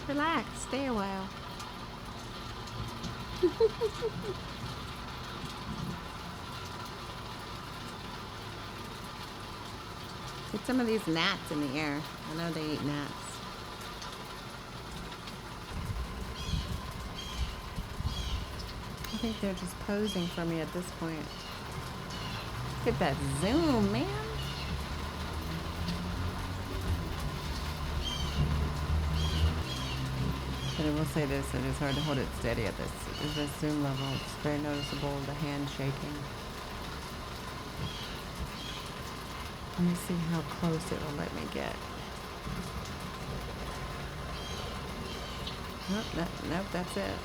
Relax, stay a while. Get some of these gnats in the air. I know they eat gnats. I think they're just posing for me at this point. Look at that zoom, man. But I will say this, it is hard to hold it steady at this zoom level. It's very noticeable, the hand shaking. Let me see how close it will let me get. Nope, that's it.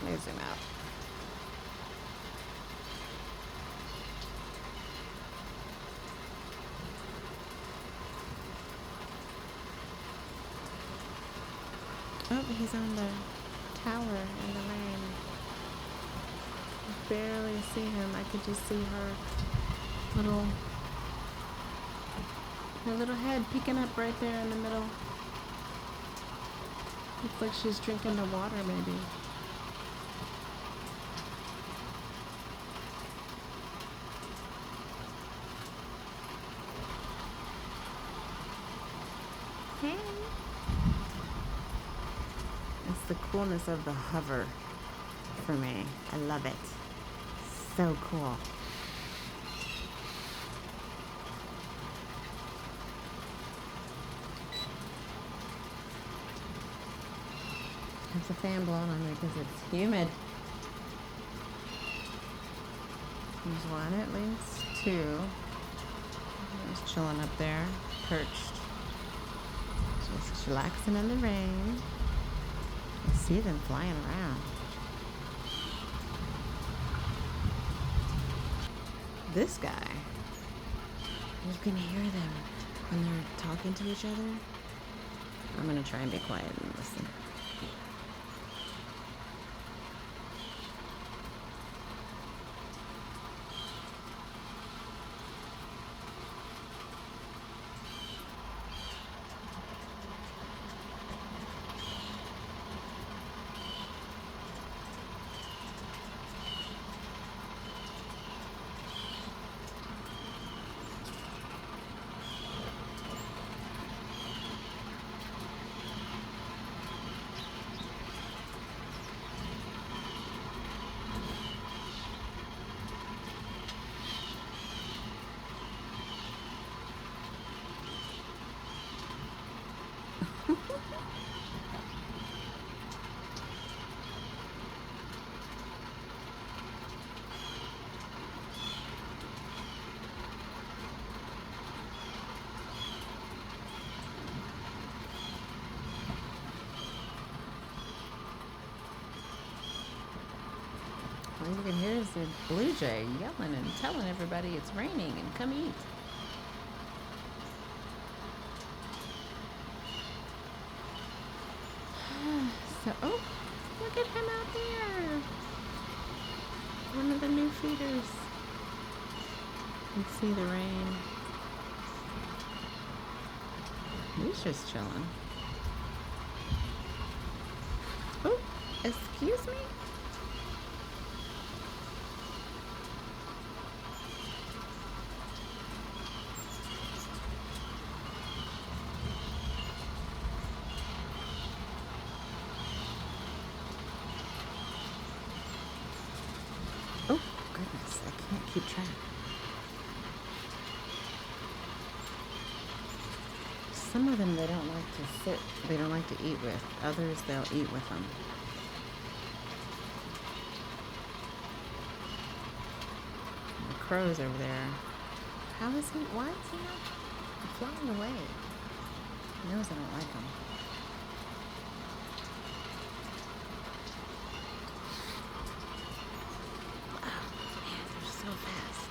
Let me zoom out. Oh, he's on the tower in the rain. I barely see him. I could just see her little head peeking up right there in the middle. Looks like she's drinking the water, maybe. Hey. It's the coolness of the hover for me. I love it. So cool. Have the fan blowing on me because it's humid. There's one, at least two. Just chilling up there, perched. Just relaxing in the rain. I see them flying around. This guy, you can hear them when they're talking to each other. I'm gonna try and be quiet and listen. All you can hear is the blue jay yelling and telling everybody it's raining and come eat. So, oh, look at him out there. One of the new feeders. You can see the rain. He's just chilling. Oh, excuse me? Oh, goodness, I can't keep track. Some of them they don't like to sit, they don't like to eat with. Others they'll eat with them. The crow's over there. How is he? Why is he not flying away? He knows I don't like him. So fast.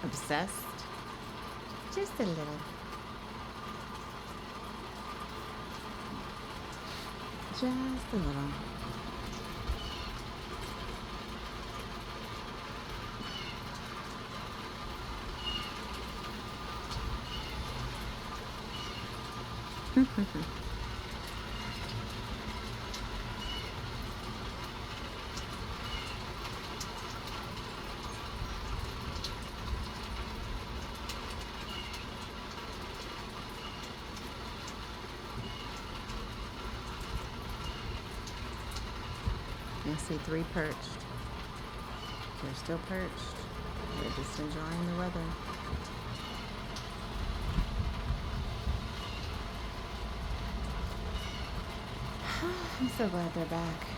Obsessed? Just a little. Just a little. I see 3 perched. They're still perched. They're just enjoying the weather. I'm so glad they're back.